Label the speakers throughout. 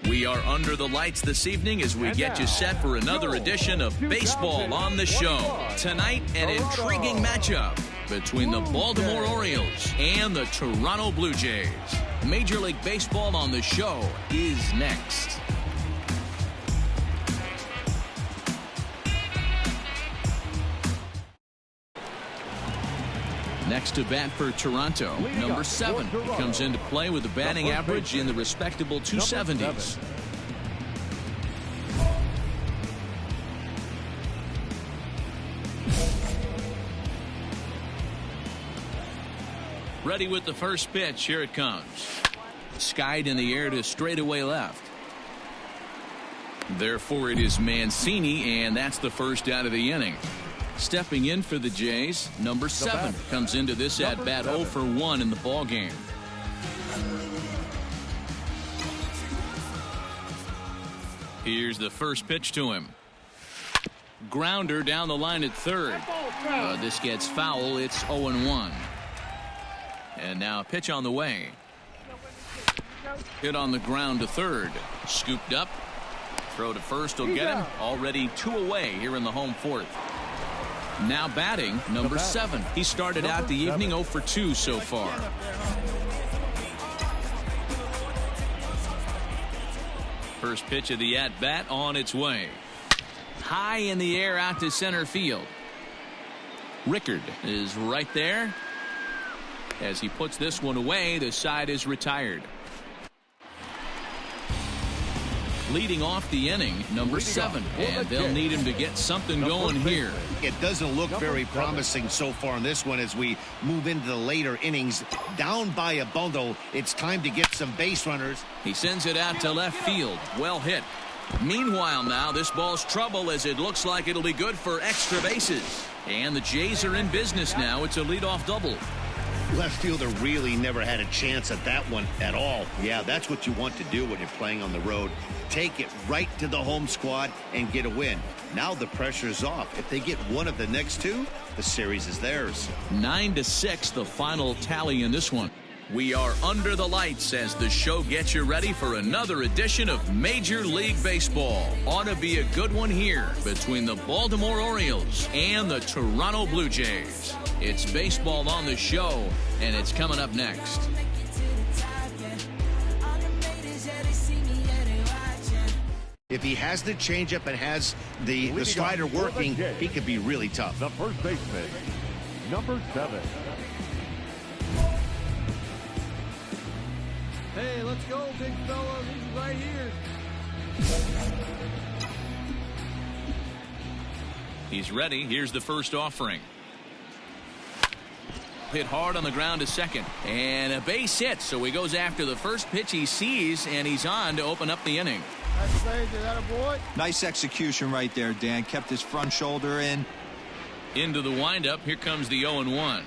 Speaker 1: We are under the lights this evening as we get you set for another edition of Baseball on the Show. Tonight, an intriguing matchup between the Baltimore Orioles and the Toronto Blue Jays. Major League Baseball on the Show is next. Next to bat for Toronto, number 7. He comes into play with a batting average in the respectable 270s. Ready with the first pitch. Here it comes. Skied in the air to straightaway left. Therefore, it is Mancini, and that's the first out of the inning. Stepping in for the Jays, number 7 comes into this at-bat 0 for 1 in the ballgame. Here's the first pitch to him. Grounder down the line at third. This gets foul. It's 0-1. And now a pitch on the way. Hit on the ground to third. Scooped up. Throw to first will get him. Already 2 away here in the home fourth. Now batting, number 7. He started out the evening 0 for 2 so far. First pitch of the at-bat on its way. High in the air out to center field. Rickard is right there. As he puts this one away, the side is retired. Leading off the inning, number 7, and they'll need him to get something going here.
Speaker 2: It doesn't look very promising so far in this one as we move into the later innings. Down by a bundle, it's time to get some base runners.
Speaker 1: He sends it out to left field. Well hit. Meanwhile now, this ball's trouble as it looks like it'll be good for extra bases. And the Jays are in business now. It's a leadoff double.
Speaker 2: Left fielder really never had a chance at that one at all. Yeah, that's what you want to do when you're playing on the road. Take it right to the home squad and get a win. Now the pressure's off. If they get one of the next two, the series is theirs.
Speaker 1: 9-6, the final tally in this one. We are under the lights as the show gets you ready for another edition of Major League Baseball. Ought to be a good one here between the Baltimore Orioles and the Toronto Blue Jays. It's Baseball on the Show, and it's coming up next.
Speaker 2: If he has the changeup and has the slider working, he could be really tough.
Speaker 3: The first baseman, number 7.
Speaker 4: Hey, let's go, big fella. He's right here.
Speaker 1: He's ready. Here's the first offering. Hit hard on the ground to second. And a base hit, so he goes after the first pitch he sees, and he's on to open up the inning.
Speaker 5: Nice execution right there, Dan. Kept his front shoulder in.
Speaker 1: Into the windup. Here comes the 0-1.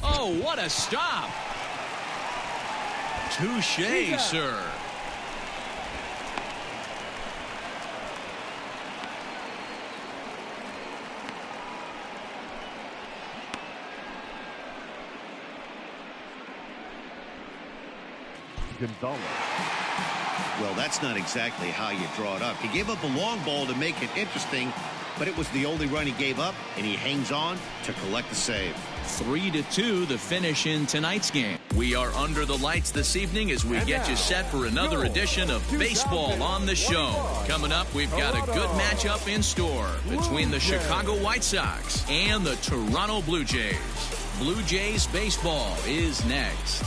Speaker 1: Oh, what a stop. Touché, sir.
Speaker 3: Gonzalez.
Speaker 2: Well, that's not exactly how you draw it up. He gave up a long ball to make it interesting, but it was the only run he gave up, and he hangs on to collect the save.
Speaker 1: 3-2 the finish in tonight's game. We are under the lights this evening as we get you set for another edition of Baseball on the Show. Coming up, we've got a good matchup in store between the Chicago White Sox and the Toronto Blue Jays. Blue Jays baseball is next.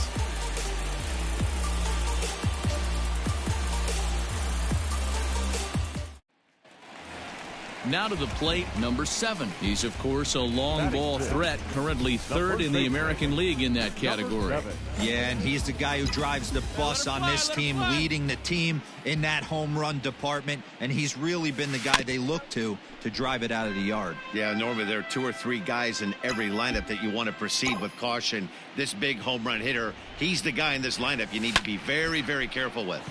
Speaker 1: Now to the plate, number 7. He's, of course, a long ball threat, currently 3rd in the American League in that category.
Speaker 5: Yeah, and he's the guy who drives the bus on this team, leading the team in that home run department, and he's really been the guy they look to drive it out of the yard.
Speaker 2: Yeah, normally there are 2 or 3 guys in every lineup that you want to proceed with caution. This big home run hitter, he's the guy in this lineup you need to be very, very careful with.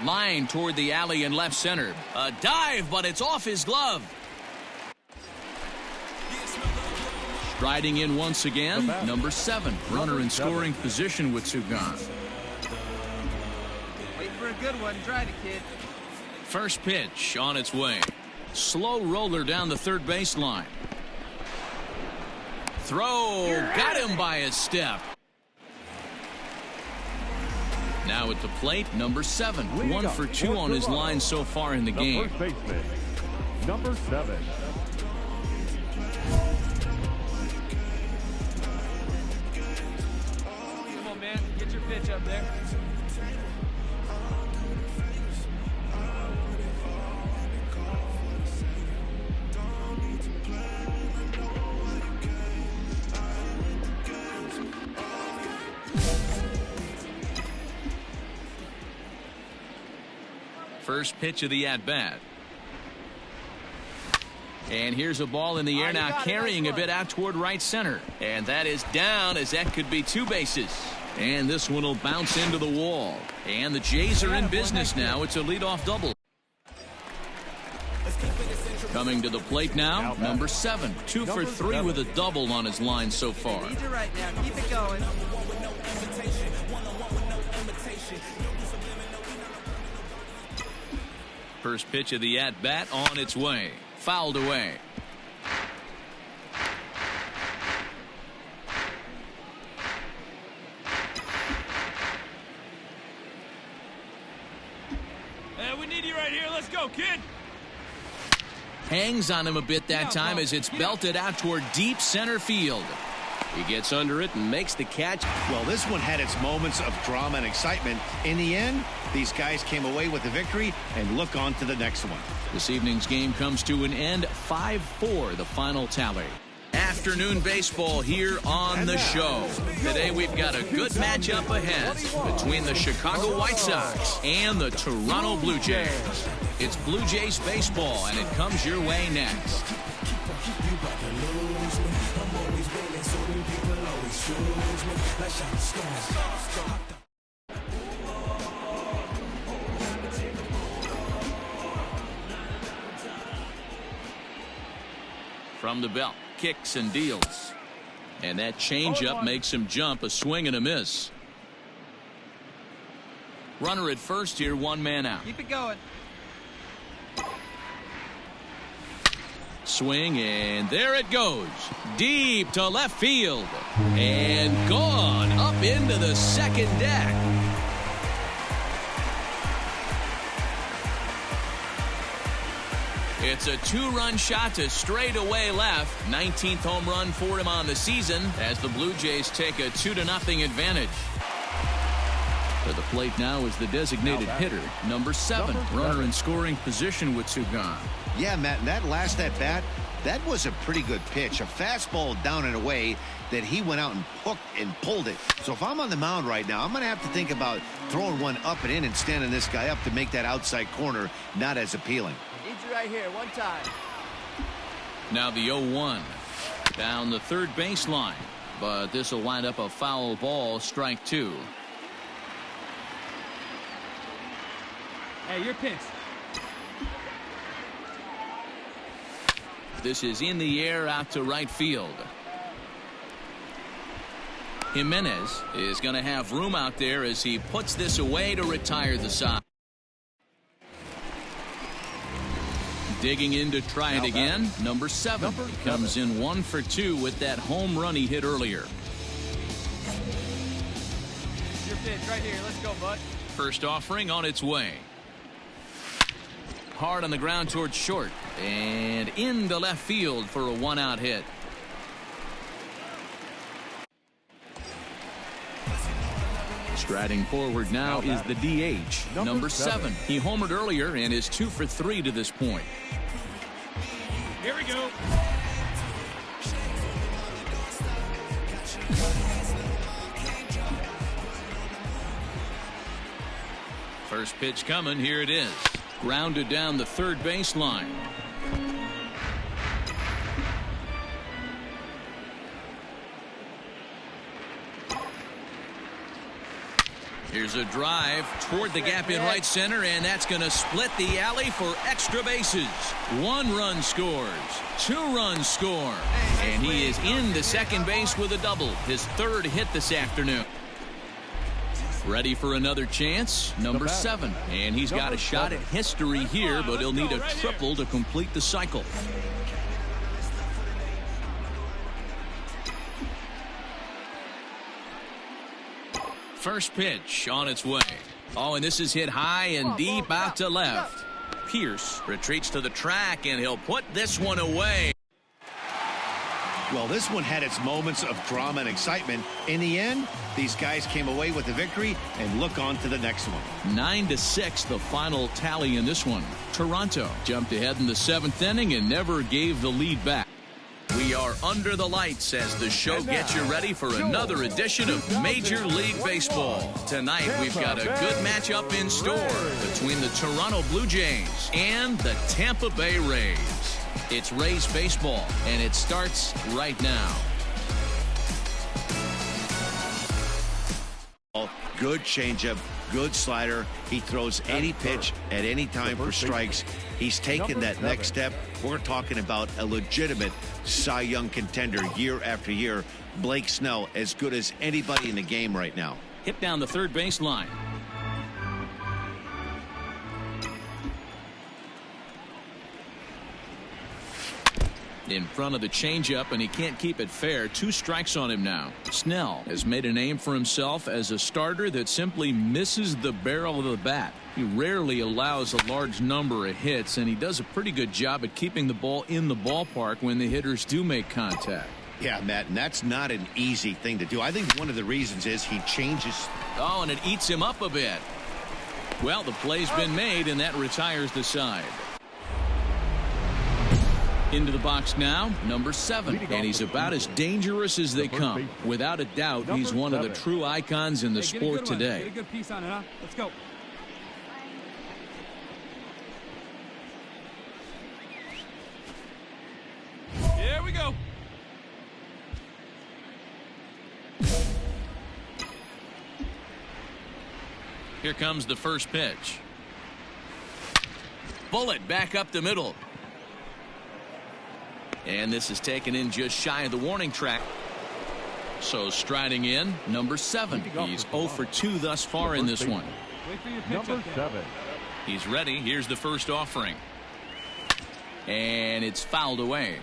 Speaker 1: Line toward the alley in left center. A dive, but it's off his glove. Riding in once again, number 7. Runner in scoring position with 2 gone.
Speaker 4: Wait for a good one. Try it, kid.
Speaker 1: First pitch on its way. Slow roller down the third baseline. Throw. Got him by a step. Now at the plate, number 7. 1 for 2 on his line so far in the game.
Speaker 3: First baseman, number 7.
Speaker 4: Come on, man. Get your pitch up there.
Speaker 1: First pitch of the at-bat. And here's a ball in the air now, carrying a bit out toward right center. And that is down, as that could be 2 bases. And this one will bounce into the wall. And the Jays are in business now. It's a leadoff double. Coming to the plate now, number 7. 2 for 3 with a double on his line so far.
Speaker 4: Need you right now. Keep it going.
Speaker 1: First pitch of the at-bat on its way. Fouled away.
Speaker 4: We need you right here. Let's go, kid.
Speaker 1: Hangs on him a bit that time as it's belted out toward deep center field. He gets under it and makes the catch.
Speaker 2: Well, this one had its moments of drama and excitement. In the end, these guys came away with the victory, and look on to the next one.
Speaker 1: This evening's game comes to an end. 5-4 the final tally. Afternoon baseball here on the show. Today we've got a good matchup ahead between the Chicago White Sox and the Toronto Blue Jays. It's Blue Jays baseball, and it comes your way next. From the belt, kicks and deals. And that changeup makes him jump, a swing and a miss. Runner at first here, 1 man out.
Speaker 4: Keep it going.
Speaker 1: Swing, and there it goes. Deep to left field. And gone up into the second deck. It's a 2-run shot to straightaway left. 19th home run for him on the season as the Blue Jays take a 2-0 advantage. To the plate now is the designated hitter, number 7. Runner in scoring position with 2 gone.
Speaker 2: Yeah, Matt, and that last at-bat, that was a pretty good pitch. A fastball down and away that he went out and hooked and pulled it. So if I'm on the mound right now, I'm going to have to think about throwing one up and in and standing this guy up to make that outside corner not as appealing.
Speaker 4: Need you right here. 1 time.
Speaker 1: Now the 0-1 down the third baseline, but this will wind up a foul ball, strike 2.
Speaker 4: Hey, you're pissed.
Speaker 1: This is in the air out to right field. Jimenez is going to have room out there as he puts this away to retire the side. Digging in to try it again, number 7. He comes in 1 for 2 with that home run he hit earlier.
Speaker 4: Your pitch right here. Let's go, bud.
Speaker 1: First offering on its way. Hard on the ground towards short and into left field for a 1-out hit. Striding forward now is the DH, number 7. He homered earlier and is 2 for 3 to this point.
Speaker 4: Here we go.
Speaker 1: First pitch coming. Here it is. Grounded down the third baseline. Here's a drive toward the gap in right center, and that's going to split the alley for extra bases. 1 run scores, 2 runs score, and he is into second base with a double, his 3rd hit this afternoon. Ready for another chance, number 7, and he's got a shot at history here, but he'll need a triple to complete the cycle. First pitch on its way. Oh, and this is hit high and deep out to left. Pierce retreats to the track, and he'll put this one away.
Speaker 2: Well, this one had its moments of drama and excitement. In the end, these guys came away with the victory, and look on to the next one.
Speaker 1: 9-6, the final tally in this one. Toronto jumped ahead in the 7th inning and never gave the lead back. We are under the lights as the show gets you ready for another edition of Major League Baseball. Tonight, we've got a good matchup in store between the Toronto Blue Jays and the Tampa Bay Rays. It's Rays baseball, and it starts right now.
Speaker 2: Good changeup, good slider. He throws any pitch at any time for strikes. He's taken that next step. We're talking about a legitimate Cy Young contender year after year. Blake Snell, as good as anybody in the game right now.
Speaker 1: Hit down the third base line. In front of the changeup, and he can't keep it fair. 2 strikes on him now. Snell has made a name for himself as a starter that simply misses the barrel of the bat. He rarely allows a large number of hits, and he does a pretty good job at keeping the ball in the ballpark when the hitters do make contact.
Speaker 2: Yeah, Matt, and that's not an easy thing to do. I think one of the reasons is he changes.
Speaker 1: Oh, and it eats him up a bit. Well, the play's been made, and that retires the side. Into the box now, number 7, and he's about as dangerous as they come. Without a doubt, he's one of the true icons in the sport today.
Speaker 4: Get a good piece on it, huh? Let's go. Here we go.
Speaker 1: Here comes the first pitch. Bullet back up the middle. And this is taken in just shy of the warning track. So striding in, number 7. He's 0 for 2 thus far in this one.
Speaker 3: Number 7.
Speaker 1: He's ready. Here's the first offering. And it's fouled away.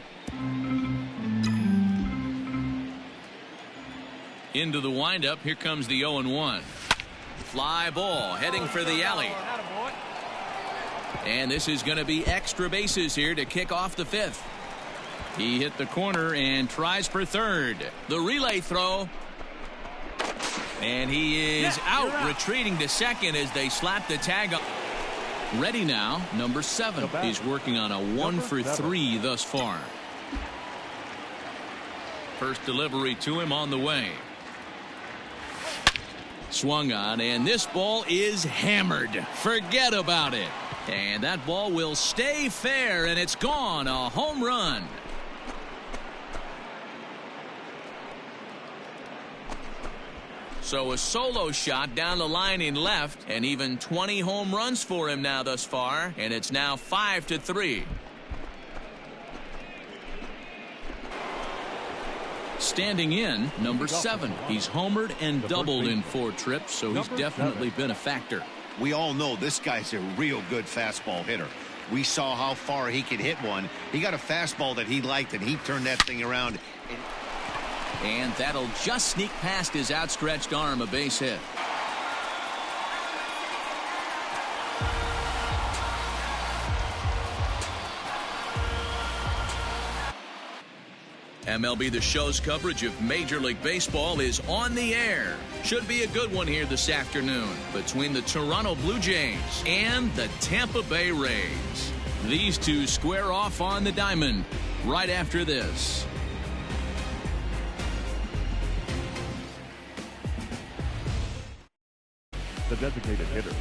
Speaker 1: Into the windup. Here comes the 0-1. Fly ball heading for the alley. And this is going to be extra bases here to kick off the 5th. He hit the corner and tries for third. The relay throw. And he is out, retreating to second as they slap the tag up. Ready now, number 7. He's working on a 1 for 3 thus far. First delivery to him on the way. Swung on, and this ball is hammered. Forget about it. And that ball will stay fair, and it's gone. A home run. So a solo shot down the line in left, and even 20 home runs for him now thus far, and it's now 5-3. Standing in, number 7. He's homered and doubled in 4 trips, so he's definitely been a factor.
Speaker 2: We all know this guy's a real good fastball hitter. We saw how far he could hit one. He got a fastball that he liked, and he turned that thing around.
Speaker 1: And that'll just sneak past his outstretched arm, a base hit. MLB The Show's coverage of Major League Baseball is on the air. Should be a good one here this afternoon between the Toronto Blue Jays and the Tampa Bay Rays. These two square off on the diamond right after this.
Speaker 3: The designated hitter.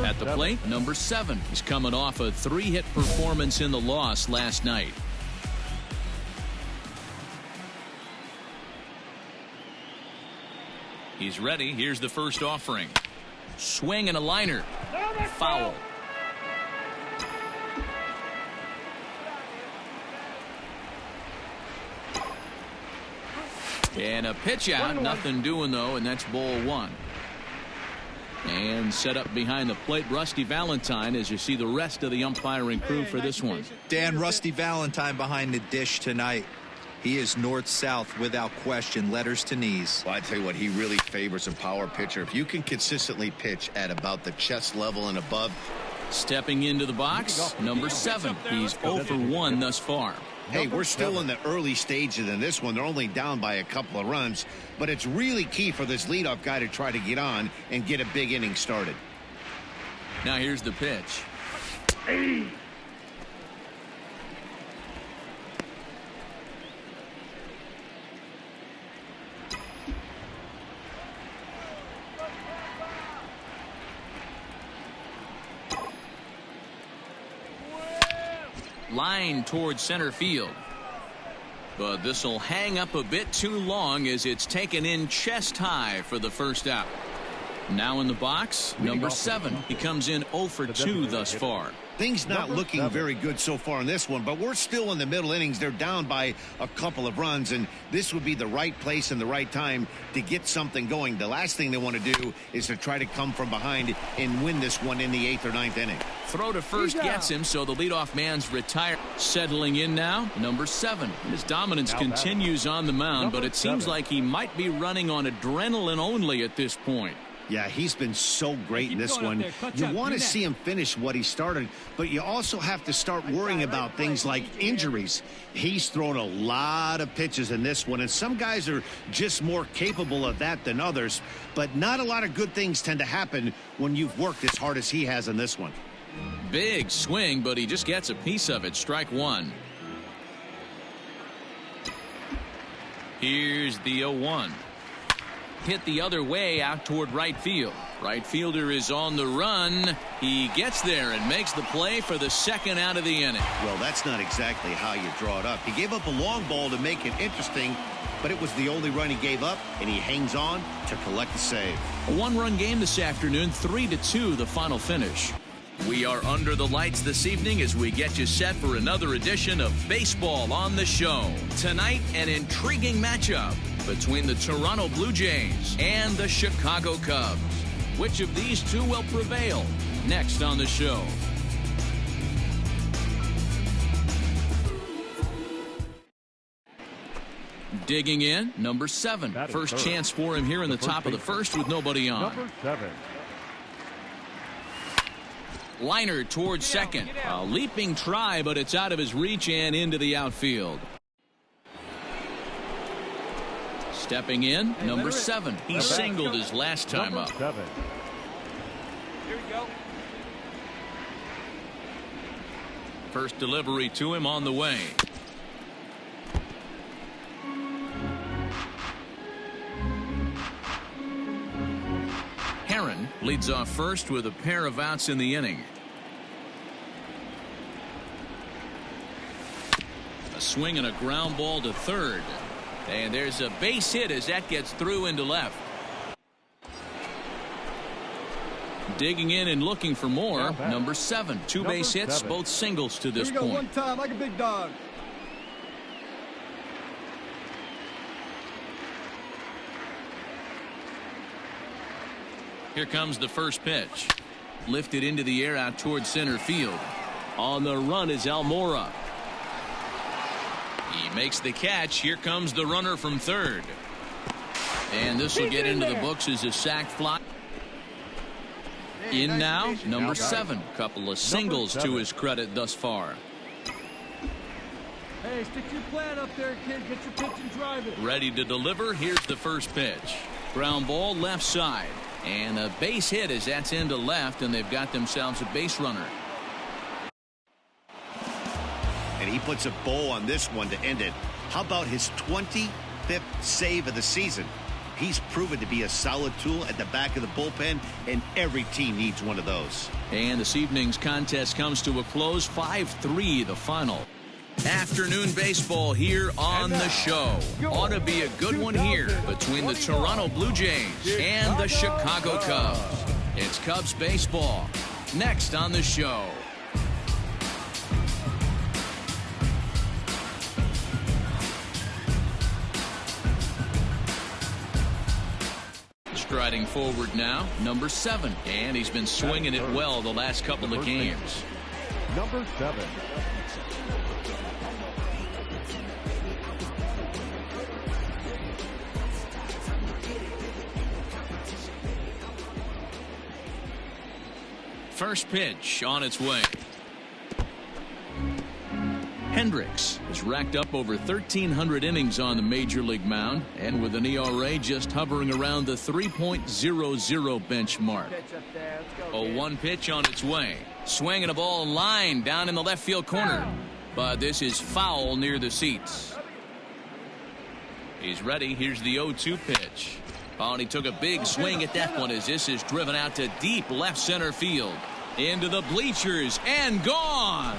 Speaker 1: At the plate, number 7. He's coming off a 3-hit performance in the loss last night. He's ready. Here's the first offering. Swing and a liner. Foul. And a pitch out. Nothing doing, though, and that's ball one. And set up behind the plate, Rusty Valentine, as you see the rest of the umpiring crew for this one.
Speaker 5: Dan, Rusty Valentine behind the dish tonight. He is north-south without question, letters to knees.
Speaker 2: Well, I tell you what, he really favors a power pitcher. If you can consistently pitch at about the chest level and above.
Speaker 1: Stepping into the box, number 7. He's 0 for 1 thus far.
Speaker 2: Hey, we're still in the early stages in this one. They're only down by a couple of runs, but it's really key for this leadoff guy to try to get on and get a big inning started.
Speaker 1: Now here's the pitch. Line towards center field. But this will hang up a bit too long as it's taken in chest high for the first out. Now in the box, number 7. He comes in 0 for 2 thus far.
Speaker 2: Things not looking very good so far in this one, but we're still in the middle innings. They're down by a couple of runs, and this would be the right place and the right time to get something going. The last thing they want to do is to try to come from behind and win this one in the 8th or 9th inning.
Speaker 1: Throw to first gets him, so the leadoff man's retired. Settling in now, number 7. His dominance continues on the mound, but it seems like he might be running on adrenaline only at this point.
Speaker 2: Yeah, he's been so great in this one. You want to see him finish what he started, but you also have to start worrying about things like injuries. He's thrown a lot of pitches in this one, and some guys are just more capable of that than others, but not a lot of good things tend to happen when you've worked as hard as he has in this one.
Speaker 1: Big swing, but he just gets a piece of it. Strike one. Here's the 0-1. Hit the other way out toward right field. Right fielder is on the run. He gets there and makes the play for the second out of the inning.
Speaker 2: Well, that's not exactly how you draw it up. He gave up a long ball to make it interesting, but it was the only run he gave up, and he hangs on to collect the save.
Speaker 1: A one-run game this afternoon, 3-2 the final finish. We are under the lights this evening as we get you set for another edition of Baseball on the Show. Tonight, an intriguing matchup between the Toronto Blue Jays and the Chicago Cubs. Which of these two will prevail? Next on the show. Digging in, number 7. First chance for him here in the top of the first with nobody on.
Speaker 3: Number 7.
Speaker 1: Liner towards second. A leaping try, but it's out of his reach and into the outfield. Stepping in, number 7. He singled his last time up.
Speaker 3: Here
Speaker 4: we go.
Speaker 1: First delivery to him on the way. Herron leads off first with a pair of outs in the inning. A swing and a ground ball to third. And there's a base hit as that gets through into left. Digging in and looking for more, number 7. Two base hits, both singles to this point.
Speaker 4: One time like a big dog.
Speaker 1: Here comes the first pitch. Lifted into the air out towards center field. On the run is Almora. He makes the catch. Here comes the runner from third. And this will get into the books as a sac fly. In now, number 7. Couple of singles to his credit thus far.
Speaker 4: Hey, stick your plan up there, kid. Get your pitch and drive it.
Speaker 1: Ready to deliver. Here's the first pitch. Ground ball left side. And a base hit as that's into left, and they've got themselves a base runner.
Speaker 2: And he puts a bow on this one to end it. How about his 25th save of the season? He's proven to be a solid tool at the back of the bullpen, and every team needs one of those.
Speaker 1: And this evening's contest comes to a close. 5-3 the final. Afternoon baseball here on the show. Ought to be a good one here between the Toronto Blue Jays and the Chicago Cubs. It's Cubs baseball next on the show. Striding forward now, number 7, and he's been swinging it well the last couple of games.
Speaker 3: Number 7.
Speaker 1: First pitch on its way. Hendricks has racked up over 1,300 innings on the major league mound, and with an ERA just hovering around the 3.00 benchmark. A 1 pitch on its way. Swinging a ball line down in the left field corner, but this is foul near the seats. He's ready. Here's the 0-2 pitch. Oh, and he took a big swing at that one as this is driven out to deep left center field. Into the bleachers and gone.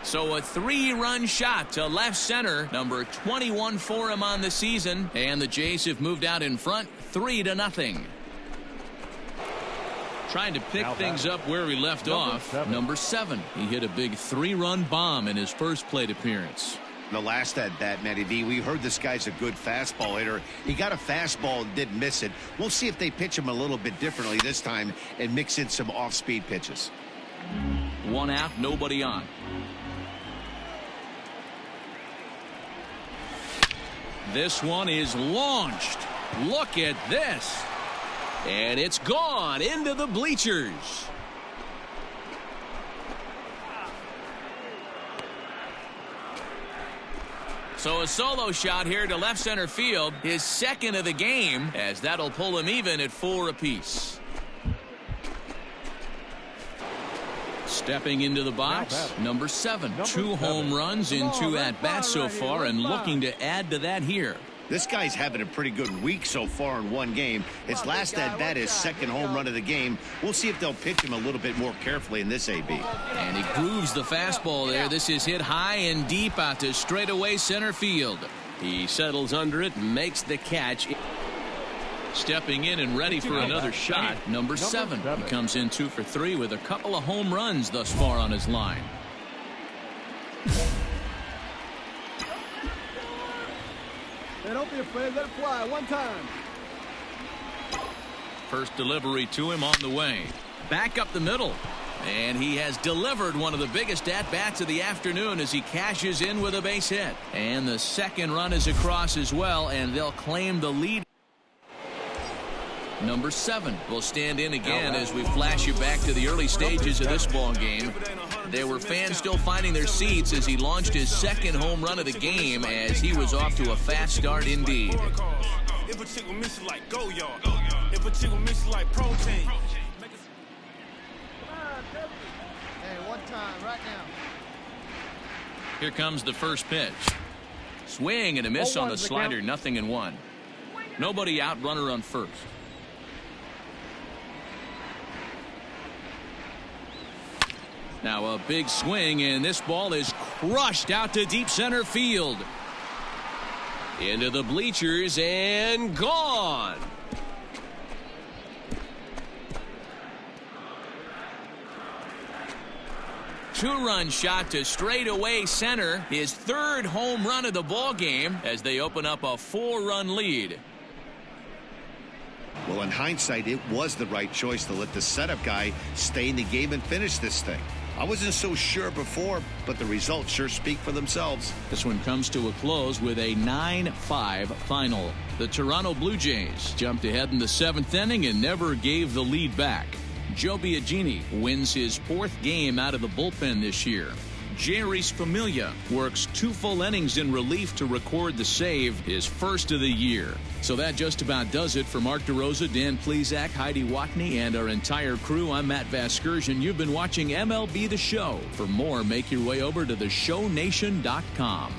Speaker 1: So a 3-run shot to left center, number 21 for him on the season, and the Jays have moved out in front 3-0. Trying to pick things up where he left off. Number 7. He hit a big 3-run bomb in his first plate appearance.
Speaker 2: The last at bat, Matty B, we heard this guy's a good fastball hitter. He got a fastball and didn't miss it. We'll see if they pitch him a little bit differently this time and mix in some off-speed pitches.
Speaker 1: 1 out, nobody on. This one is launched. Look at this. And it's gone into the bleachers. So a solo shot here to left center field, his second of the game, as that'll pull him even at 4 apiece. Stepping into the box, number 7. 2 home runs in 2 at-bats so far, and looking to add to that here.
Speaker 2: This guy's having a pretty good week so far in 1 game. His last at-bat, his second home run of the game. We'll see if they'll pitch him a little bit more carefully in this AB.
Speaker 1: And he grooves the fastball there. This is hit high and deep out to straightaway center field. He settles under it and makes the catch. Stepping in and ready for another shot, number 7. He comes in 2 for 3 with a couple of home runs thus far on his line.
Speaker 4: Hey, don't be afraid. Let it fly. 1 time.
Speaker 1: First delivery to him on the way. Back up the middle. And he has delivered one of the biggest at-bats of the afternoon as he cashes in with a base hit. And the second run is across as well, and they'll claim the lead. Number 7 will stand in again as we flash you back to the early stages of this ball game. There were fans still finding their seats as he launched his second home run of the game, as he was off to a fast start indeed.
Speaker 6: If a chick will miss it like go yard. If a chick will miss it like protein.
Speaker 4: Hey, 1 time right now.
Speaker 1: Here comes the first pitch. Swing and a miss on the slider, 0-1. Nobody out, runner on first. Now a big swing, and this ball is crushed out to deep center field. Into the bleachers and gone. Two-run shot to straightaway center, his 3rd home run of the ball game as they open up a 4-run lead.
Speaker 2: Well, in hindsight, it was the right choice to let the setup guy stay in the game and finish this thing. I wasn't so sure before, but the results sure speak for themselves.
Speaker 1: This one comes to a close with a 9-5 final. The Toronto Blue Jays jumped ahead in the 7th inning and never gave the lead back. Joe Biagini wins his 4th game out of the bullpen this year. Jerry's Familia works 2 full innings in relief to record the save, his first of the year. So that just about does it for Mark DeRosa, Dan Plesac, Heidi Watney, and our entire crew. I'm Matt Vasgersian. You've been watching MLB The Show. For more, make your way over to theshownation.com.